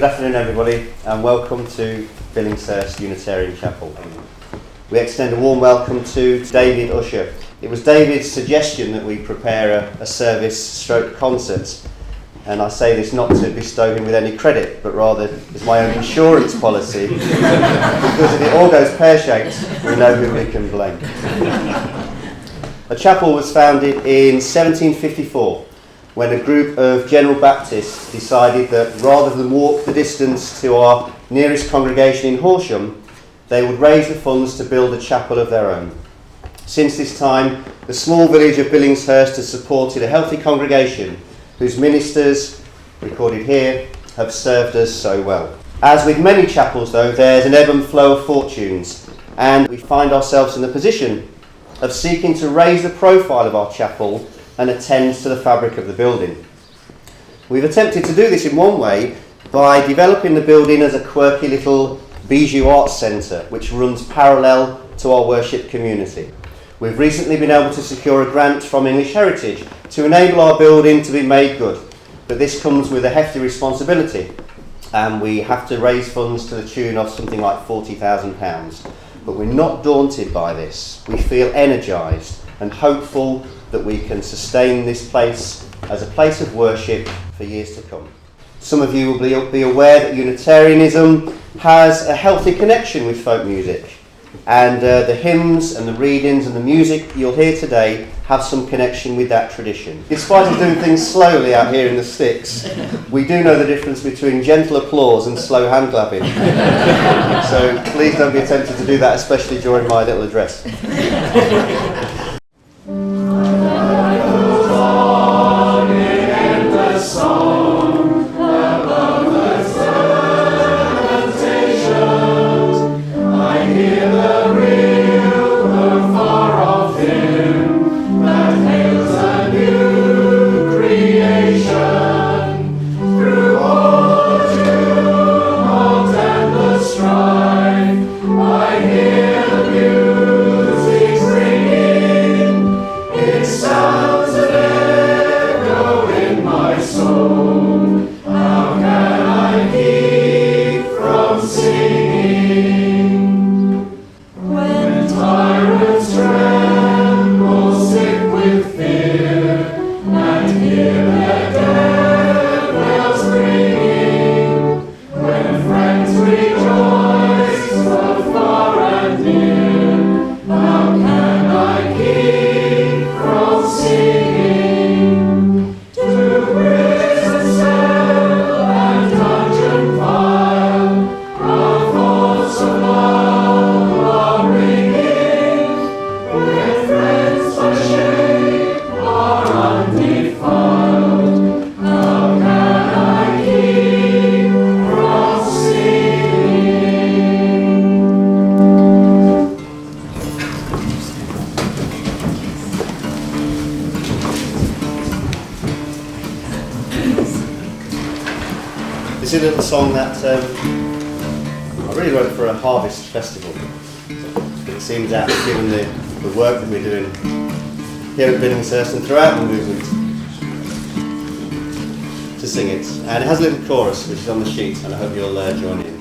Good afternoon everybody and welcome to Billingshurst Unitarian Chapel. We extend a warm welcome to David Usher. It was David's suggestion that we prepare a service/stroke concert, and I say this not to bestow him with any credit, but rather as my own insurance policy, because if it all goes pear-shaped, we know who we can blame. A chapel was founded in 1754 when a group of General Baptists decided that rather than walk the distance to our nearest congregation in Horsham, they would raise the funds to build a chapel of their own. Since this time, the small village of Billingshurst has supported a healthy congregation whose ministers, recorded here, have served us so well. As with many chapels though, there's an ebb and flow of fortunes, and we find ourselves in the position of seeking to raise the profile of our chapel and attend to the fabric of the building. We've attempted to do this in one way by developing the building as a quirky little bijou arts centre which runs parallel to our worship community. We've recently been able to secure a grant from English Heritage to enable our building to be made good, but this comes with a hefty responsibility, and we have to raise funds to the tune of something like £40,000. But we're not daunted by this. We feel energised and hopeful that we can sustain this place as a place of worship for years to come. Some of you will be aware that Unitarianism has a healthy connection with folk music, and the hymns and the readings and the music you'll hear today have some connection with that tradition. In spite of doing things slowly out here in the sticks, we do know the difference between gentle applause and slow hand clapping. So please don't be tempted to do that, especially during my little address. This is a little song that I really wrote for a harvest festival. It seems apt given the work that we're doing here at Billingshurst and throughout the movement to sing it. And it has a little chorus which is on the sheet, and I hope you'll join in.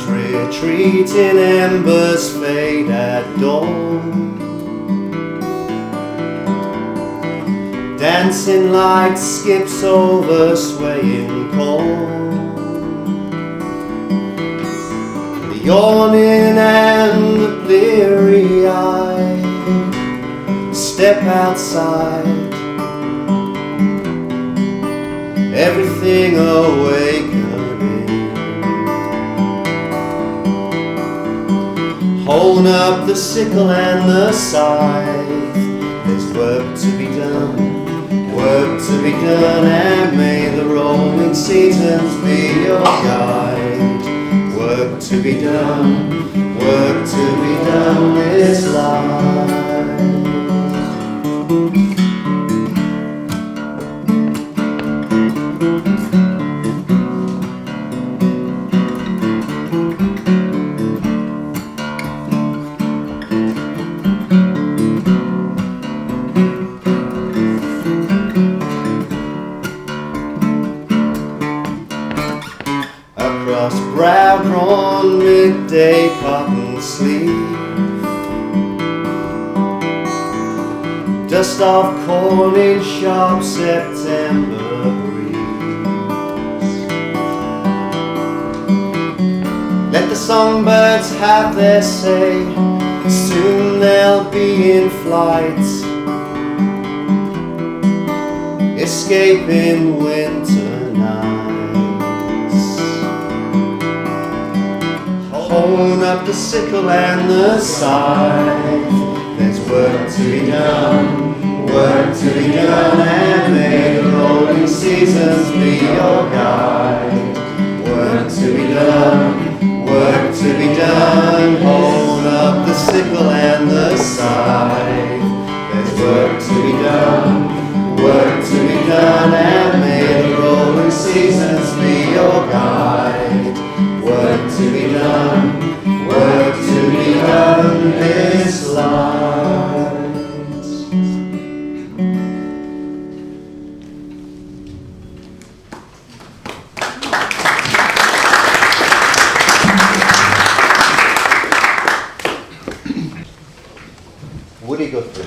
Retreating embers fade at dawn, dancing light skips over swaying corn. The yawning and the bleary-eyed step outside, everything awakening. Hold up the sickle and the scythe, there's work to be done, work to be done, and may the rolling seasons be your guide. work to be done, work to be done this life. Across brow drawn midday cotton sleeve, dust off corn in sharp September breeze. Let the songbirds have their say, soon they'll be in flight, escaping winter nights. Hold up the sickle and the scythe, there's work to be done, work to be done, and may the rolling seasons be your guide. Work to be done, work to be done, hold up the sickle and the scythe, there's work to be done, work to be done, and may the rolling seasons be your guide. Work to be done, work to be done this life. Woody Guthrie.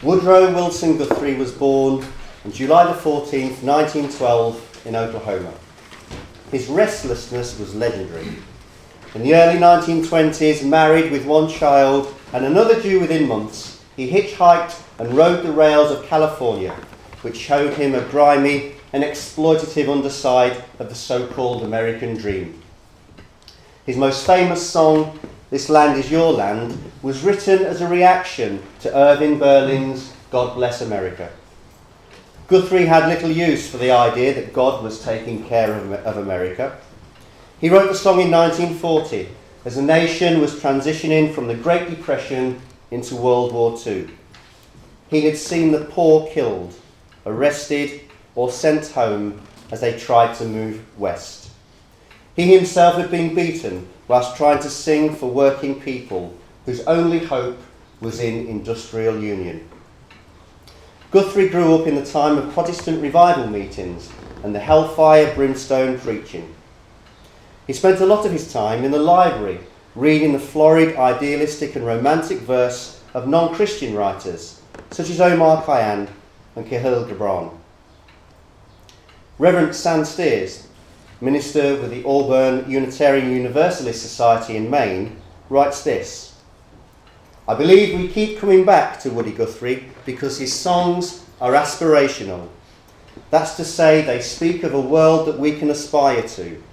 Woodrow Wilson Guthrie was born on July the 14th, 1912 in Oklahoma. His restlessness was legendary. In the early 1920s, married with one child and another due within months, he hitchhiked and rode the rails of California, which showed him a grimy and exploitative underside of the so-called American dream. His most famous song, This Land Is Your Land, was written as a reaction to Irving Berlin's God Bless America. Guthrie had little use for the idea that God was taking care of America. He wrote the song in 1940 as the nation was transitioning from the Great Depression into World War II. He had seen the poor killed, arrested, or sent home as they tried to move west. He himself had been beaten whilst trying to sing for working people whose only hope was in industrial union. Guthrie grew up in the time of Protestant revival meetings and the hellfire brimstone preaching. He spent a lot of his time in the library reading the florid, idealistic and romantic verse of non-Christian writers such as Omar Khayyam and Khalil Gibran. Reverend Sam Steers, minister with the Auburn Unitarian Universalist Society in Maine, writes this: I believe we keep coming back to Woody Guthrie because his songs are aspirational. That's to say, they speak of a world that we can aspire to.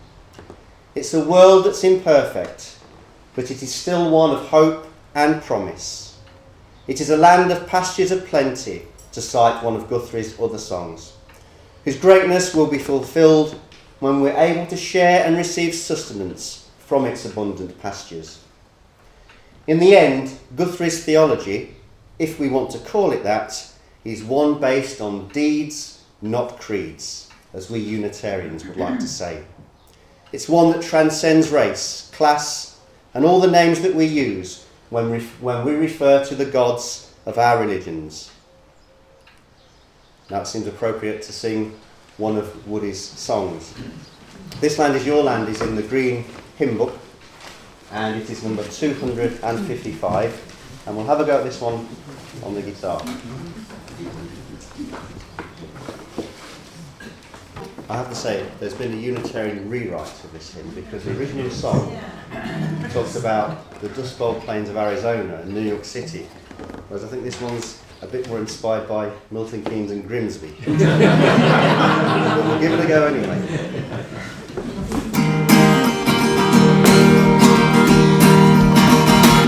It's a world that's imperfect, but it is still one of hope and promise. It is a land of pastures of plenty, to cite one of Guthrie's other songs, whose greatness will be fulfilled when we're able to share and receive sustenance from its abundant pastures. In the end, Guthrie's theology, if we want to call it that, is one based on deeds, not creeds, as we Unitarians would like to say. It's one that transcends race, class, and all the names that we use when we refer to the gods of our religions. Now it seems appropriate to sing one of Woody's songs. This Land Is Your Land is in the Green Hymn Book, and it is number 255, and we'll have a go at this one on the guitar. I have to say, there's been a Unitarian rewrite of this hymn because the original song talks about the Dust Bowl plains of Arizona and New York City, whereas I think this one's a bit more inspired by Milton Keynes and Grimsby. But we'll give it a go anyway.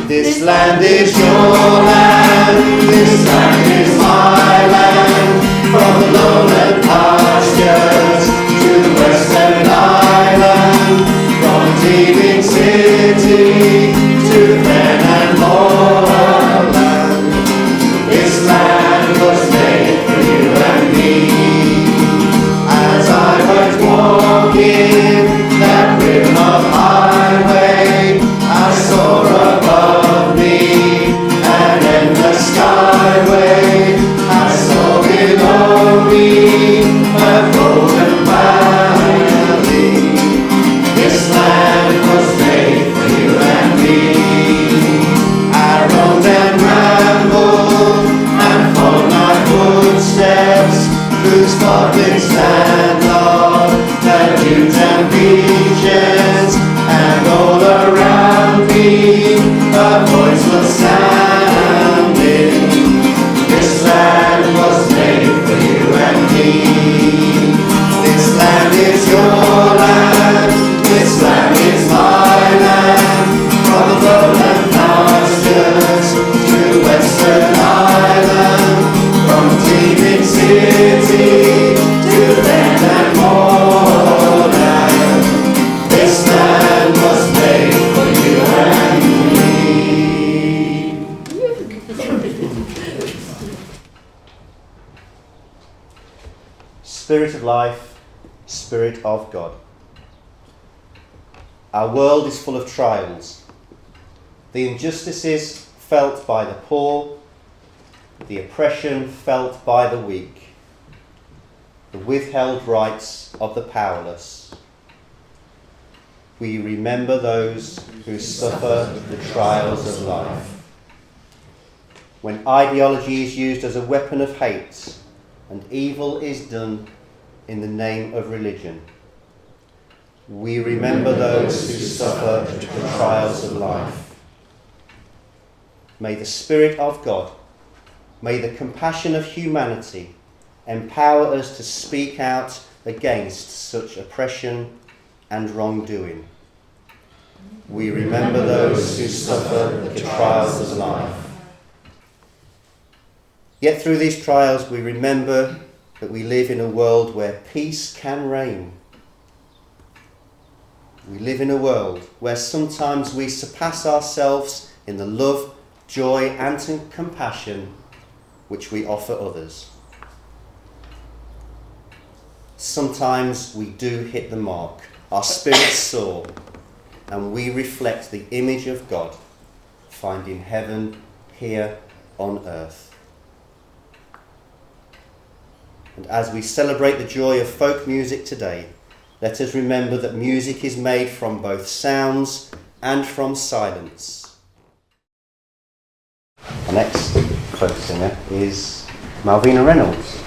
This land is your land, this land is my land, from the lowland pastures to the western island, Spirit of life, Spirit of God. Our world is full of trials. The injustices felt by the poor, the oppression felt by the weak, the withheld rights of the powerless. We remember those who suffer the trials of life. When ideology is used as a weapon of hate and evil is done in the name of religion, we remember those who suffer the trials of life. May the Spirit of God, may the compassion of humanity empower us to speak out against such oppression and wrongdoing. We remember those who suffer the trials of life. Yet through these trials we remember that we live in a world where peace can reign. We live in a world where sometimes we surpass ourselves in the love, joy and compassion which we offer others. Sometimes we do hit the mark, our spirits soar, and we reflect the image of God, finding heaven here on earth. And as we celebrate the joy of folk music today, let us remember that music is made from both sounds and from silence. Our next folk singer is Malvina Reynolds,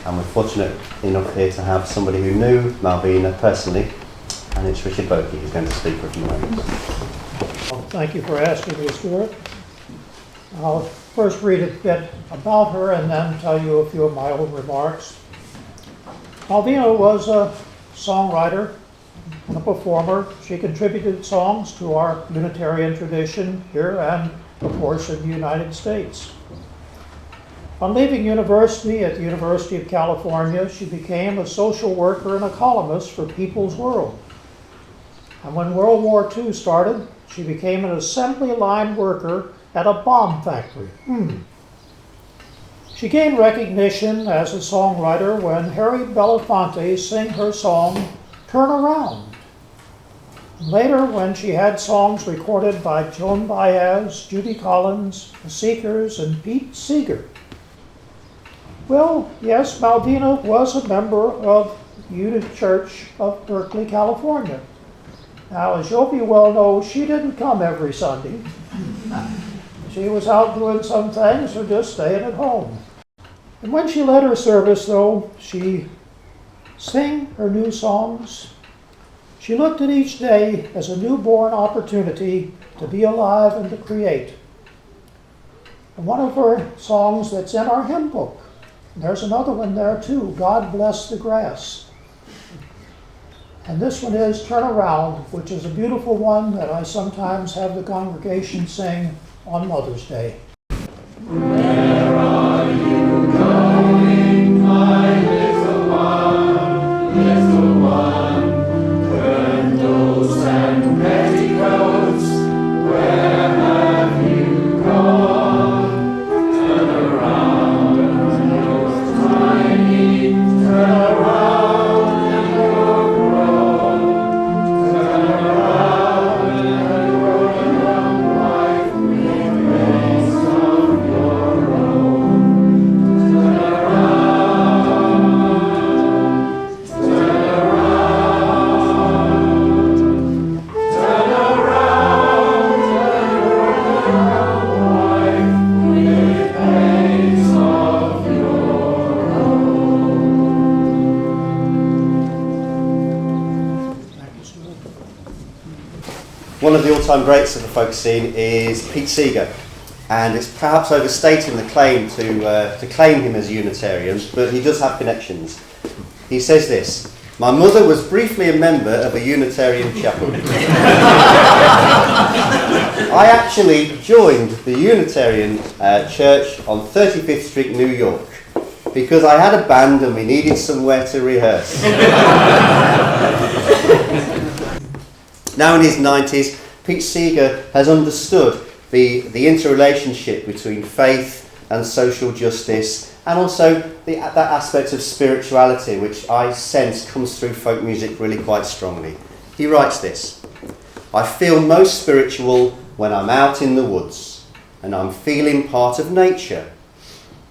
and we're fortunate enough here to have somebody who knew Malvina personally, and it's Richard Bokey who's going to speak for a few moments. Well, thank you for asking me, Stuart. I'll first read a bit about her and then tell you a few of my own remarks. Malvina was a songwriter and a performer. She contributed songs to our Unitarian tradition here and, of course, in the United States. On leaving university at the University of California, she became a social worker and a columnist for People's World. And when World War II started, she became an assembly line worker at a bomb factory. She gained recognition as a songwriter when Harry Belafonte sang her song, Turn Around. Later, when she had songs recorded by Joan Baez, Judy Collins, The Seekers, and Pete Seeger. Well, yes, Malvina was a member of United Church of Berkeley, California. Now, as you'll be well know, she didn't come every Sunday. She was out doing some things or just staying at home. And when she led her service, though, she sang her new songs. She looked at each day as a newborn opportunity to be alive and to create. And one of her songs that's in our hymn book, and there's another one there too, God Bless the Grass. And this one is Turn Around, which is a beautiful one that I sometimes have the congregation sing on Mother's Day. Where are you going, my little one, little one? Brindles and petticoats, where have you gone? Turn around, you're tiny, turn around and you're grown. Turn around and you're a young wife with grace of your own. Turn around, turn around, turn around and you're a young wife with grace of your own. Thank you, Stuart. One of the all-time greats of the folk scene is Pete Seeger, and it's perhaps overstating the claim to claim him as a Unitarian, but he does have connections. He says this: "My mother was briefly a member of a Unitarian chapel. I actually joined the Unitarian church on 35th Street, New York, because I had a band and we needed somewhere to rehearse." Now in his 90s, Pete Seeger has understood the interrelationship between faith and social justice, and also that aspect of spirituality which I sense comes through folk music really quite strongly. He writes this: "I feel most spiritual when I'm out in the woods and I'm feeling part of nature,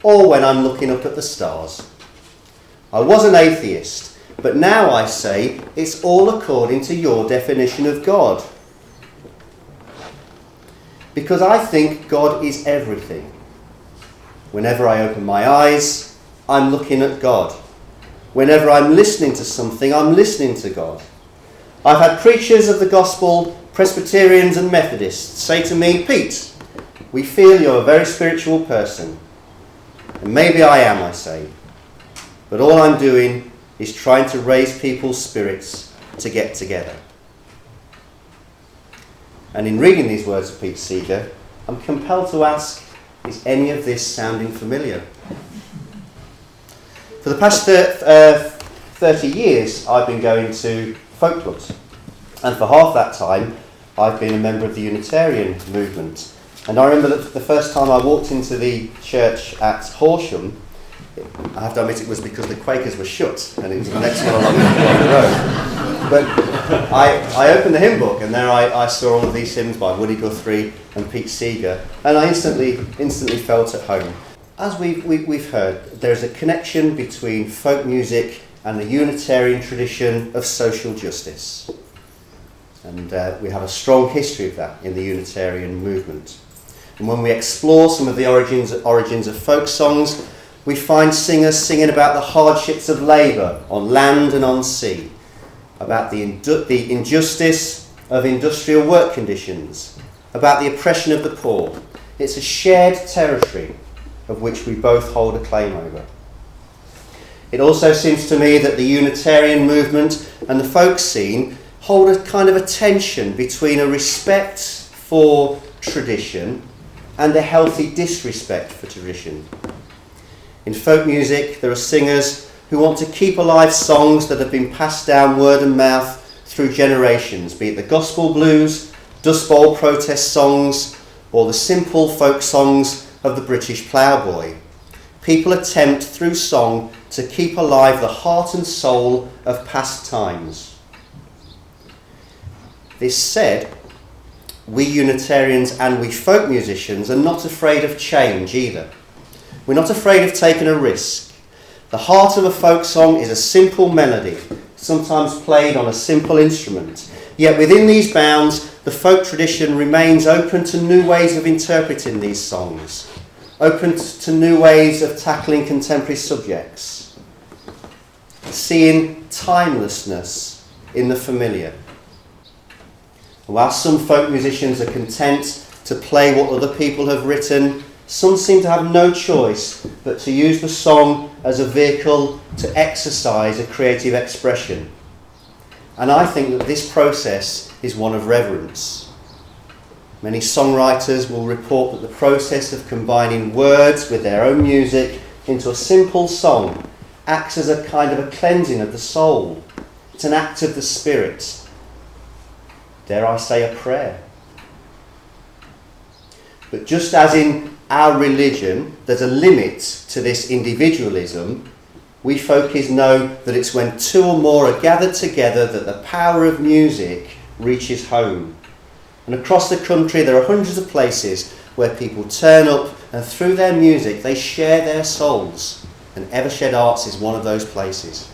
or when I'm looking up at the stars. I was an atheist, but now I say it's all according to your definition of God. Because I think God is everything. Whenever I open my eyes, I'm looking at God. Whenever I'm listening to something, I'm listening to God. I've had preachers of the gospel, Presbyterians and Methodists, say to me, 'Pete, we feel you're a very spiritual person.' And maybe I am, I say. But all I'm doing is trying to raise people's spirits to get together." And in reading these words of Pete Seeger, I'm compelled to ask, is any of this sounding familiar? For the past 30 years, I've been going to folk clubs. And for half that time, I've been a member of the Unitarian movement. And I remember that the first time I walked into the church at Horsham, I have to admit it was because the Quakers were shut, and it was the next one along the road. But I opened the hymn book, and there I saw all of these hymns by Woody Guthrie and Pete Seeger, and I instantly felt at home. As we've heard, there's a connection between folk music and the Unitarian tradition of social justice. And we have a strong history of that in the Unitarian movement. And when we explore some of the origins of folk songs, we find singers singing about the hardships of labour on land and on sea, about the injustice of industrial work conditions, about the oppression of the poor. It's a shared territory of which we both hold a claim over. It also seems to me that the Unitarian movement and the folk scene hold a kind of a tension between a respect for tradition and a healthy disrespect for tradition. In folk music, there are singers who want to keep alive songs that have been passed down word of mouth through generations, be it the gospel blues, Dust Bowl protest songs, or the simple folk songs of the British ploughboy. People attempt through song to keep alive the heart and soul of past times. This said, we Unitarians and we folk musicians are not afraid of change either. We're not afraid of taking a risk. The heart of a folk song is a simple melody, sometimes played on a simple instrument. Yet within these bounds, the folk tradition remains open to new ways of interpreting these songs, open to new ways of tackling contemporary subjects, seeing timelessness in the familiar. While some folk musicians are content to play what other people have written, some seem to have no choice but to use the song as a vehicle to exercise a creative expression. And I think that this process is one of reverence. Many songwriters will report that the process of combining words with their own music into a simple song acts as a kind of a cleansing of the soul. It's an act of the spirit. Dare I say, a prayer. But just as in our religion, there's a limit to this individualism, we folkies know that it's when two or more are gathered together that the power of music reaches home. And across the country there are hundreds of places where people turn up and through their music they share their souls, and Evershed Arts is one of those places.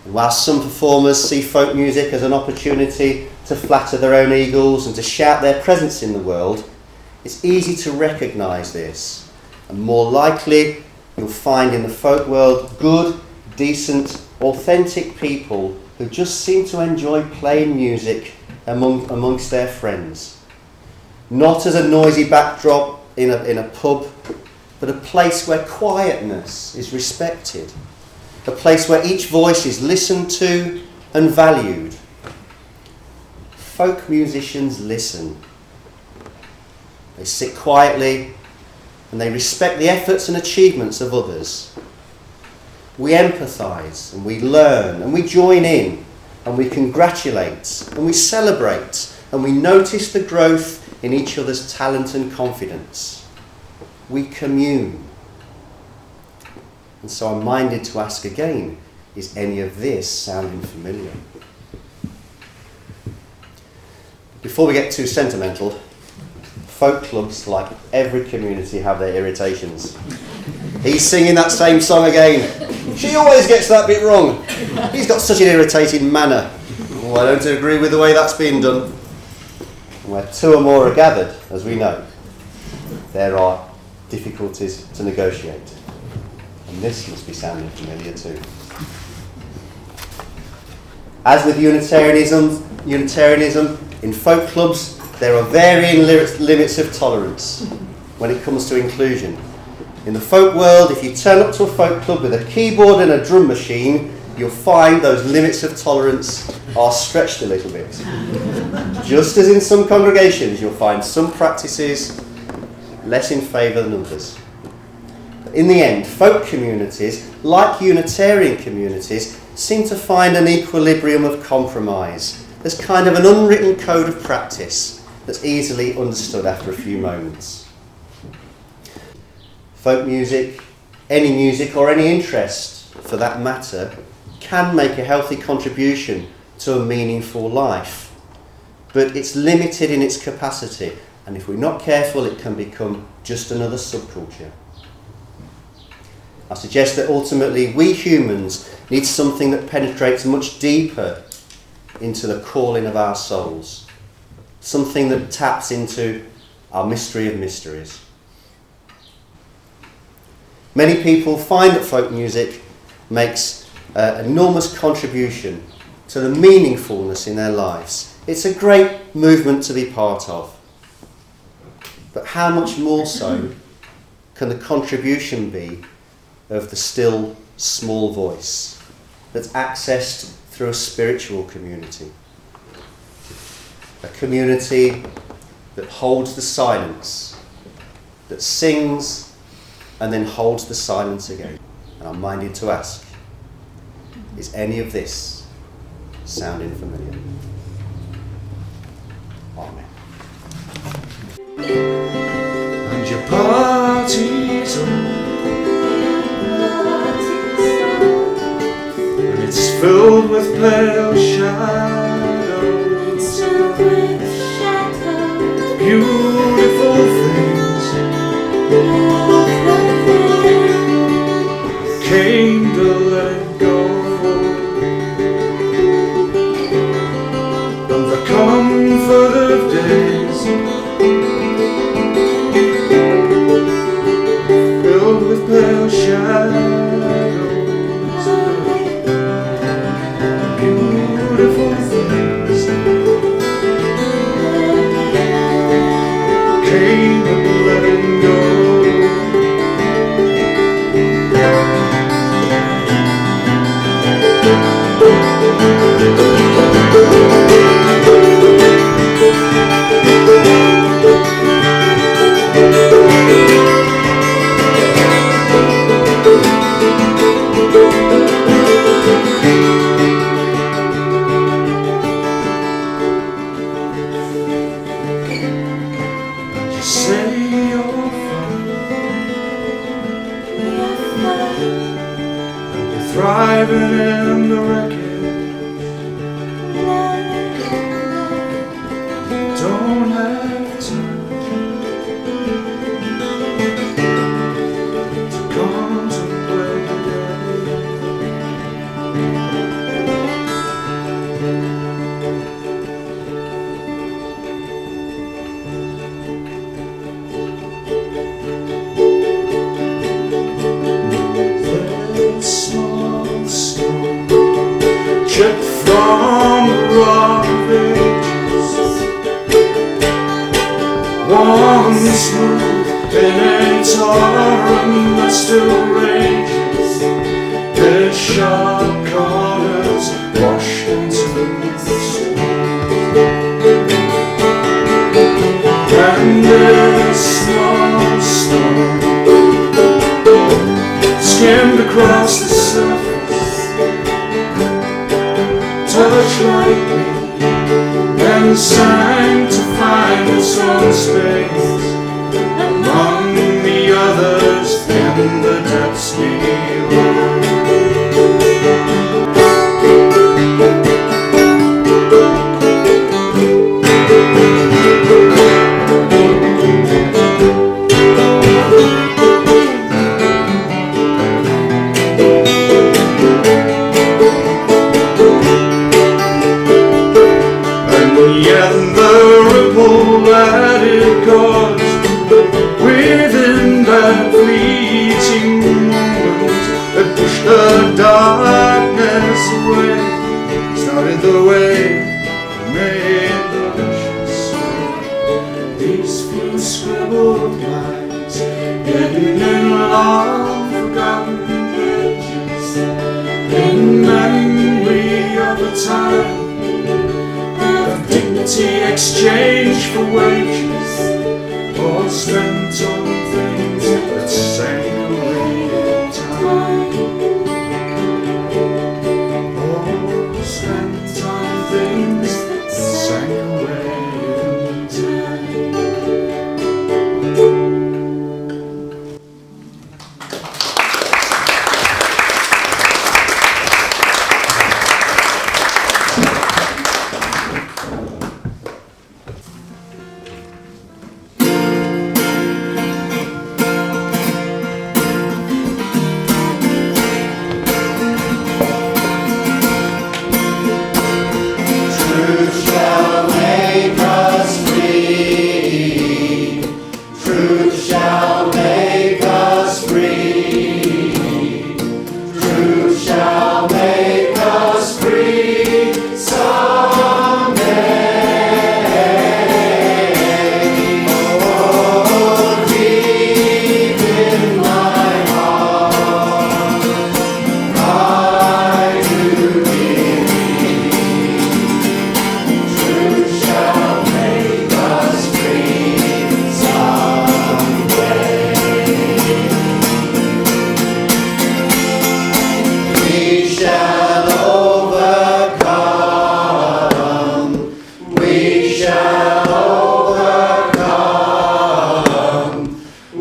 And while some performers see folk music as an opportunity to flatter their own egos and to shout their presence in the world, it's easy to recognise this, and more likely you'll find in the folk world good, decent, authentic people who just seem to enjoy playing music amongst their friends. Not as a noisy backdrop in a pub, but a place where quietness is respected, a place where each voice is listened to and valued. Folk musicians listen. They sit quietly and they respect the efforts and achievements of others. We empathise and we learn and we join in and we congratulate and we celebrate and we notice the growth in each other's talent and confidence. we commune. And so I'm minded to ask again, is any of this sounding familiar? Before we get too sentimental, folk clubs, like every community, have their irritations. He's singing that same song again. She always gets that bit wrong. He's got such an irritating manner. Oh, I don't agree with the way that's been done. And where two or more are gathered, as we know, there are difficulties to negotiate. And this must be sounding familiar too. As with Unitarianism, in folk clubs, there are varying limits of tolerance when it comes to inclusion. In the folk world, if you turn up to a folk club with a keyboard and a drum machine, you'll find those limits of tolerance are stretched a little bit. Just as in some congregations, you'll find some practices less in favour than others. But in the end, folk communities, like Unitarian communities, seem to find an equilibrium of compromise. There's kind of an unwritten code of practice that's easily understood after a few moments. Folk music, any music or any interest for that matter, can make a healthy contribution to a meaningful life. But it's limited in its capacity, and if we're not careful, it can become just another subculture. I suggest that ultimately we humans need something that penetrates much deeper into the calling of our souls. Something that taps into our mystery of mysteries. Many people find that folk music makes an enormous contribution to the meaningfulness in their lives. It's a great movement to be part of. But how much more so can the contribution be of the still, small voice that's accessed through a spiritual community? A community that holds the silence, that sings and then holds the silence again. And I'm minded to ask, is any of this sounding familiar? Amen. And your party's on, and it's filled with pale shadows, beautiful things came to let go, and the comfort of days filled with pale shadows, beautiful things came and let go. Thriving in the wreckage, don't have time to contemplate chipped from the rock of ages, one smooth in a torrent that still rages, its sharp corners washed into the stone, and this small storm skimmed across the surface, touch lightly and sang to find its own space among the the way made delicious sweet. These few scribbled lines hidden in long forgotten pages, in memory of a time of dignity exchanged for wages, or spent on things that sank away in time. Or spent on things that sank away in time. Truth shall make us free. Truth shall make us free. Truth shall make us free someday. Oh, deep in my heart, I do believe. Truth shall make us free someday. We shall overcome. We shall overcome.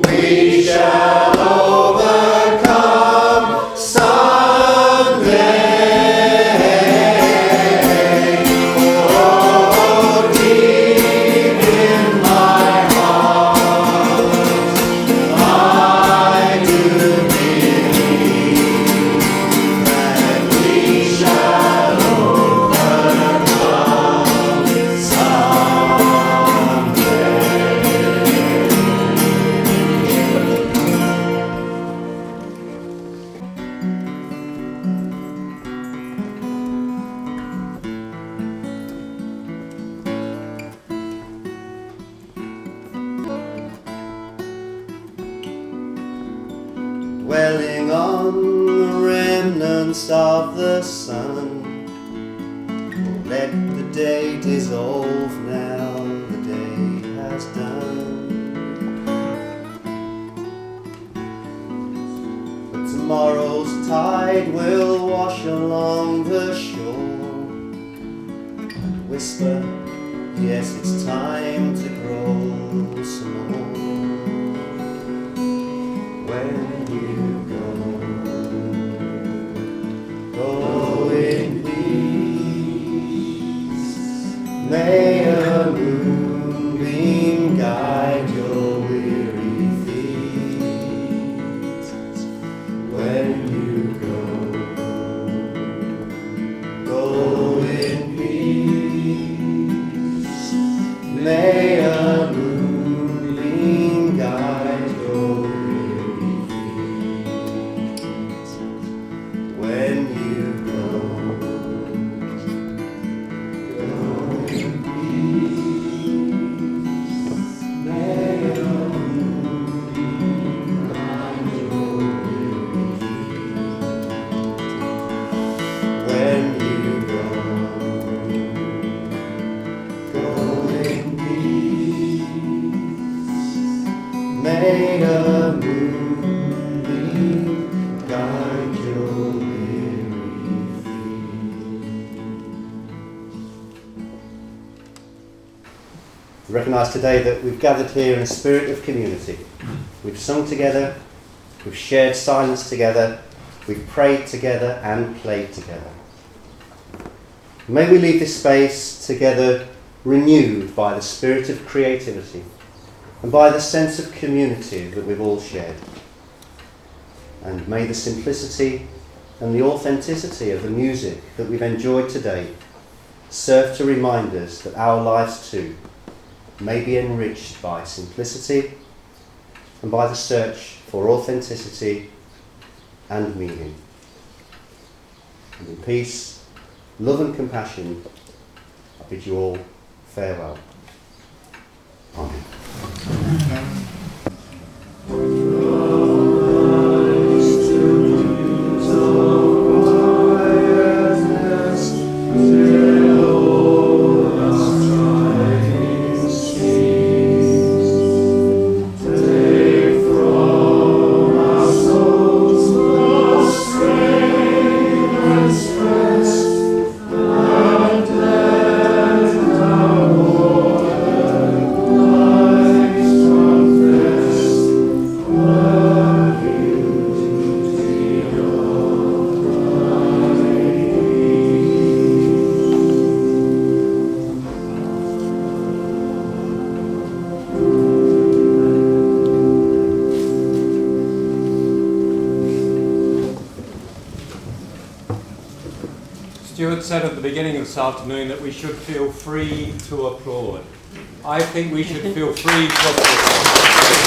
We shall overcome someday. Oh, deep in my heart, I do believe that we shall overcome dwelling on the remnants of the sun. Let the day dissolve now, the day has done. But tomorrow's tide will wash along the shore and whisper, yes, it's time to grow some more. When you go in peace. May a moonbeam guide your weary feet. When you go in peace. May a moonbeam guide your weary feet. When you go in peace. May a moonbeam guide your weary feet. When you go in peace. May a moonbeam guide your weary feet. We recognise today that we've gathered here in a spirit of community. We've sung together, we've shared silence together, we've prayed together and played together. May we leave this space together renewed by the spirit of creativity and by the sense of community that we've all shared. And may the simplicity and the authenticity of the music that we've enjoyed today serve to remind us that our lives too may be enriched by simplicity and by the search for authenticity and meaning. And in peace, love and compassion, I bid you all farewell. Amen. Stuart said at the beginning of this afternoon that we should feel free to applaud. I think we should feel free to applaud.